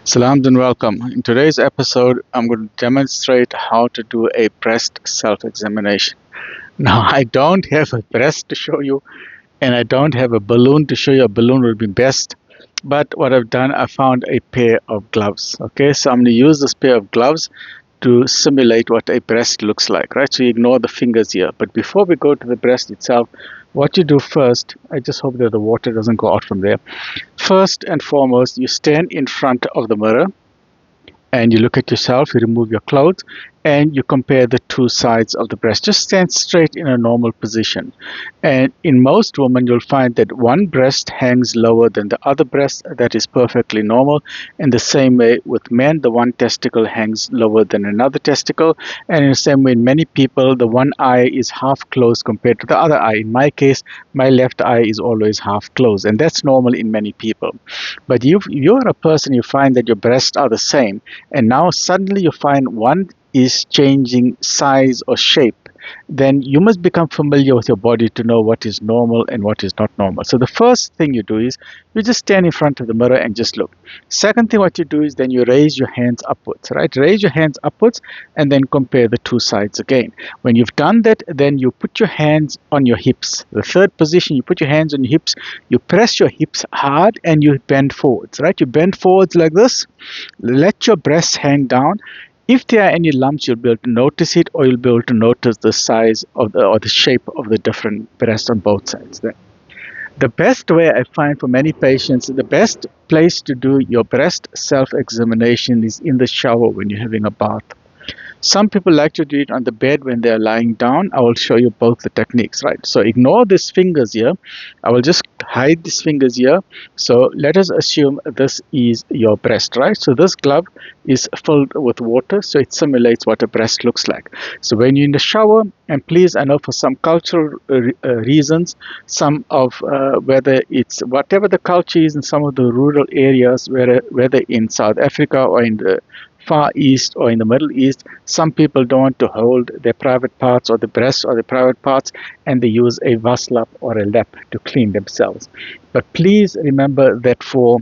Salam and welcome. In today's episode, I'm going to demonstrate how to do a breast self-examination. Now, I don't have a breast to show you, and I don't have a balloon to show you. A balloon would be best. But what I've done, I found a pair of gloves. Okay, so I'm going to use this pair of gloves to simulate what a breast looks like, right? So you ignore the fingers here. But before we go to the breast itself, what you do first, I just hope that the water doesn't go out from there. First and foremost, you stand in front of the mirror and you look at yourself, you remove your clothes, and you compare the two sides of the breast. Just stand straight in a normal position. And in most women, you'll find that one breast hangs lower than the other breast. That is perfectly normal. In the same way with men, the one testicle hangs lower than another testicle. And in the same way, in many people, the one eye is half closed compared to the other eye. In my case, my left eye is always half closed, and that's normal in many people. But if you're a person, you find that your breasts are the same, and now suddenly you find one is changing size or shape, then you must become familiar with your body to know what is normal and what is not normal. So the first thing you do is you just stand in front of the mirror and just look. Second thing what you do is then you raise your hands upwards, right? Raise your hands upwards and then compare the two sides again. When you've done that, then you put your hands on your hips. The third position, you put your hands on your hips, you press your hips hard and you bend forwards, right? You bend forwards like this. Let your breasts hang down. If there are any lumps, you'll be able to notice it, or you'll be able to notice the size of or the shape of the different breasts on both sides. The best way I find for many patients, the best place to do your breast self-examination is in the shower when you're having a bath. Some people like to do it on the bed when they're lying down. I will show you both the techniques, right? So ignore these fingers here. I will just hide these fingers here. So let us assume this is your breast, right? So this glove is filled with water, so it simulates what a breast looks like. So when you're in the shower, and please, I know for some cultural reasons, some of whether it's whatever the culture is in some of the rural areas, whether in South Africa or in the Far East or in the Middle East, some people don't want to hold their private parts or the breasts or the private parts, and they use a waslap or a lap to clean themselves. But please remember that for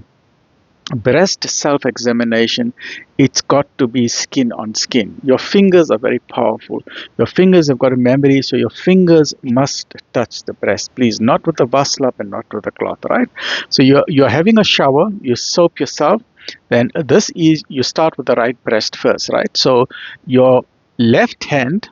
breast self-examination, it's got to be skin on skin. Your fingers are very powerful. Your fingers have got a memory, so your fingers must touch the breast. Please, not with a waslap and not with a cloth, right? So you're having a shower, you soap yourself, then this is, you start with the right breast first, right? So your left hand,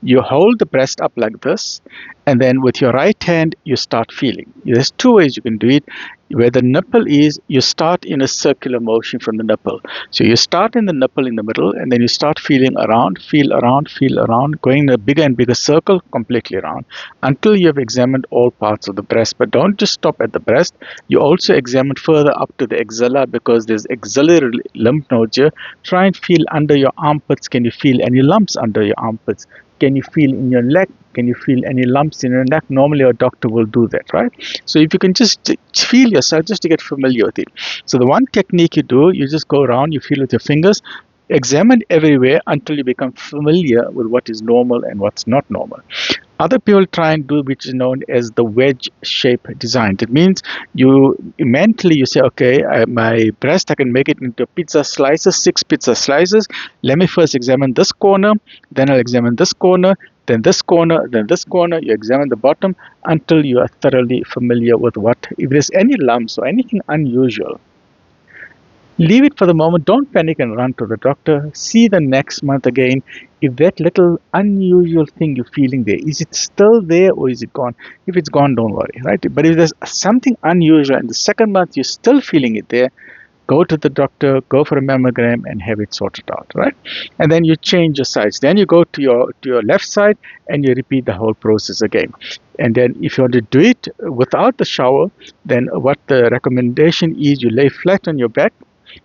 you hold the breast up like this, and then with your right hand, you start feeling. There's two ways you can do it. Where the nipple is, you start in a circular motion from the nipple. So you start in the nipple in the middle, and then you start feeling around, feel around, going in a bigger and bigger circle, completely around, until you have examined all parts of the breast. But don't just stop at the breast. You also examine further up to the axilla, because there's axillary lymph nodes here. Try and feel under your armpits. Can you feel any lumps under your armpits? Can you feel in your leg? Can you feel any lumps in your neck? Normally a doctor will do that, right? So if you can just feel yourself, just to get familiar with it. So the one technique you do, you just go around, you feel with your fingers, examine everywhere until you become familiar with what is normal and what's not normal. Other people try and do which is known as the wedge shape design. That means you mentally you say, okay, my breast, I can make it into pizza slices, 6 pizza slices. Let me first examine this corner, then I'll examine this corner, then this corner, then this corner. You examine the bottom until you are thoroughly familiar with what, if there's any lumps or anything unusual, leave it for the moment. Don't panic and run to the doctor. See the next month again. If that little unusual thing you're feeling there, is it still there or is it gone? If it's gone, don't worry, right? But if there's something unusual and the second month you're still feeling it there, go to the doctor, go for a mammogram and have it sorted out, right? And then you change your sides. Then you go to your left side and you repeat the whole process again. And then if you want to do it without the shower, then what the recommendation is, you lay flat on your back.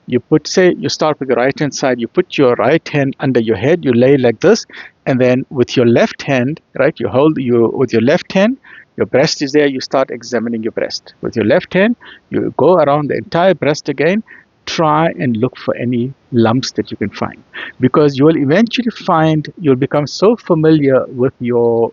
You put, say, you start with the right hand side, you put your right hand under your head, you lay like this, and then with your left hand, right, you hold with your left hand, your breast is there, you start examining your breast. With your left hand, you go around the entire breast again, try and look for any lumps that you can find, because you will eventually find, you'll become so familiar with your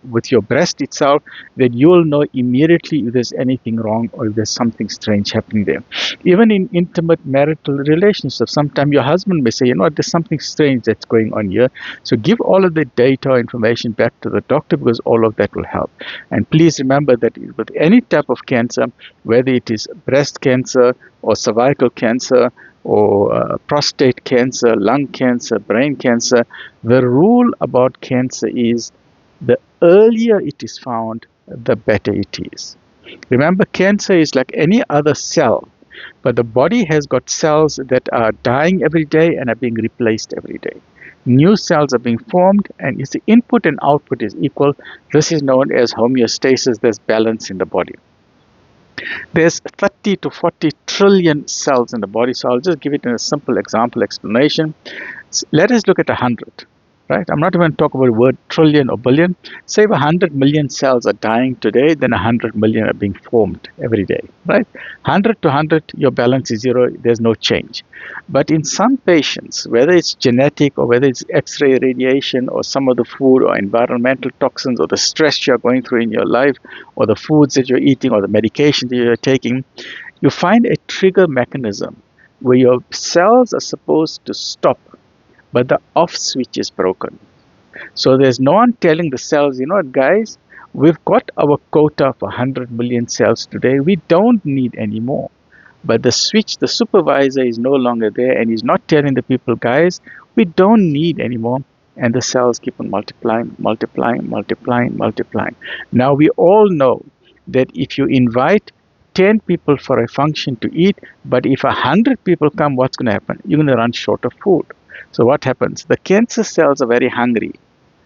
breast itself that you'll know immediately if there's anything wrong or if there's something strange happening there. Even in intimate marital relationships, sometimes your husband may say, you know what, there's something strange that's going on here. So give all of the data or information back to the doctor, because all of that will help. And please remember that with any type of cancer, whether it is breast cancer or cervical cancer or prostate cancer, lung cancer, brain cancer, the rule about cancer is the earlier it is found, the better it is. Remember, cancer is like any other cell, but the body has got cells that are dying every day and are being replaced every day. New cells are being formed, and if the input and output is equal, this is known as homeostasis. There's balance in the body. There's 30 to 40 trillion cells in the body, so I'll just give it in a simple example explanation. Let us look at 100. Right? I'm not even talking about the word trillion or billion. Say if 100 million cells are dying today, then 100 million are being formed every day. Right? 100 to 100, your balance is zero. There's no change. But in some patients, whether it's genetic or whether it's X-ray radiation or some of the food or environmental toxins or the stress you're going through in your life or the foods that you're eating or the medication that you're taking, you find a trigger mechanism where your cells are supposed to stop, but the off switch is broken. So there's no one telling the cells, you know what, guys, we've got our quota for 100 million cells today. We don't need any more. But the switch, the supervisor is no longer there, and he's not telling the people, guys, we don't need any more. And the cells keep on multiplying, multiplying, multiplying, multiplying. Now we all know that if you invite 10 people for a function to eat, but if 100 people come, what's going to happen? You're going to run short of food. So what happens? The cancer cells are very hungry.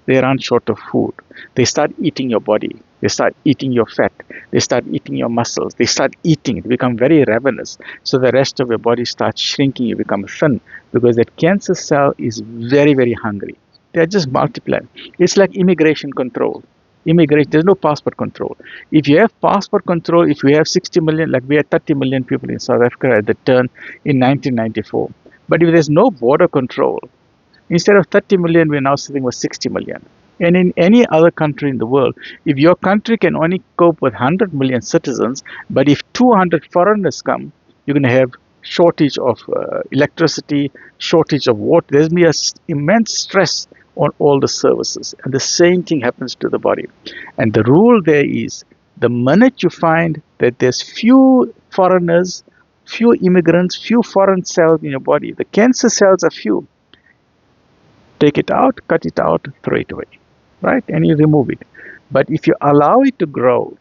They run short of food. They start eating your body. They start eating your fat. They start eating your muscles. They start eating. They become very ravenous. So the rest of your body starts shrinking. You become thin because that cancer cell is very, very hungry. They're just multiplying. It's like immigration control. Immigration, there's no passport control. If you have passport control, if we have 60 million, like we had 30 million people in South Africa at the turn in 1994. But if there's no border control, instead of 30 million, we're now sitting with 60 million. And in any other country in the world, if your country can only cope with 100 million citizens, but if 200 foreigners come, you're going to have shortage of electricity, shortage of water. There's going to be immense stress on all the services. And the same thing happens to the body. And the rule there is, the minute you find that there's few foreigners, few immigrants, few foreign cells in your body, the cancer cells are few. Take it out, cut it out, throw it away, right? And you remove it. But if you allow it to grow,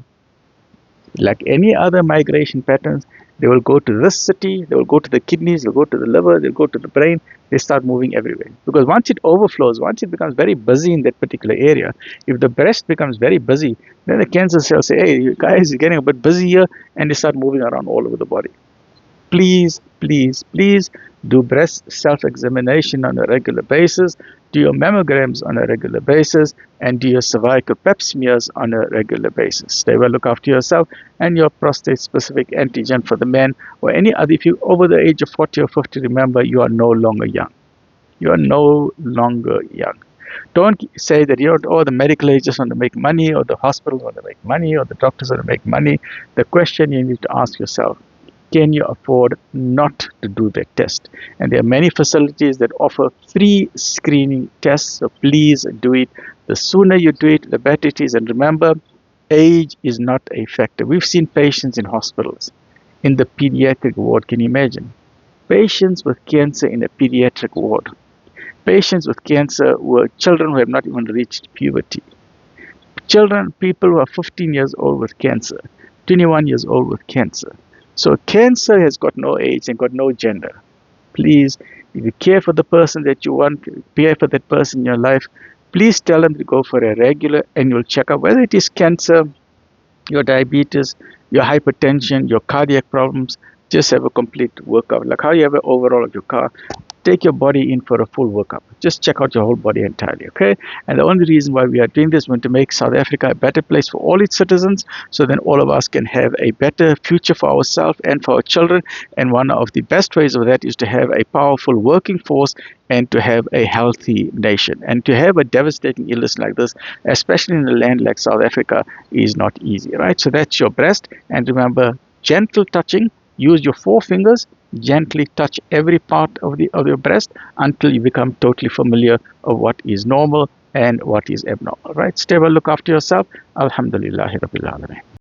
like any other migration patterns, they will go to this city, they will go to the kidneys, they'll go to the liver, they'll go to the brain, they start moving everywhere. Because once it overflows, once it becomes very busy in that particular area, if the breast becomes very busy, then the cancer cells say, hey, you guys, you're getting a bit busy here, and they start moving around all over the body. Please, please, please do breast self-examination on a regular basis, do your mammograms on a regular basis, and do your cervical pap smears on a regular basis. Stay well, look after yourself and your prostate-specific antigen for the men or any other. If you're over the age of 40 or 50, remember, you are no longer young. You are no longer young. Don't say that, oh, the medical agents want to make money, or the hospitals want to make money, or the doctors want to make money. The question you need to ask yourself, can you afford not to do that test? And there are many facilities that offer free screening tests, so please do it. The sooner you do it, the better it is. And remember, age is not a factor. We've seen patients in hospitals, in the pediatric ward. Can you imagine? Patients with cancer in a pediatric ward. Patients with cancer were children who have not even reached puberty. People who are 15 years old with cancer, 21 years old with cancer. So cancer has got no age and got no gender. Please, if you care for the person that you want, care for that person in your life, please tell them to go for a regular annual checkup, whether it is cancer, your diabetes, your hypertension, your cardiac problems. Just have a complete workup, like how you have an overall of your car. take your body in for a full workup. Just check out your whole body entirely, okay? And the only reason why we are doing this is to make South Africa a better place for all its citizens, so then all of us can have a better future for ourselves and for our children. And one of the best ways of that is to have a powerful working force and to have a healthy nation. And to have a devastating illness like this, especially in a land like South Africa, is not easy, right? So that's your breast. And remember, gentle touching. Use your 4 fingers, gently touch every part of your breast until you become totally familiar of what is normal and what is abnormal, right? Stay well, look after yourself. Alhamdulillahi Rabbil Alameen.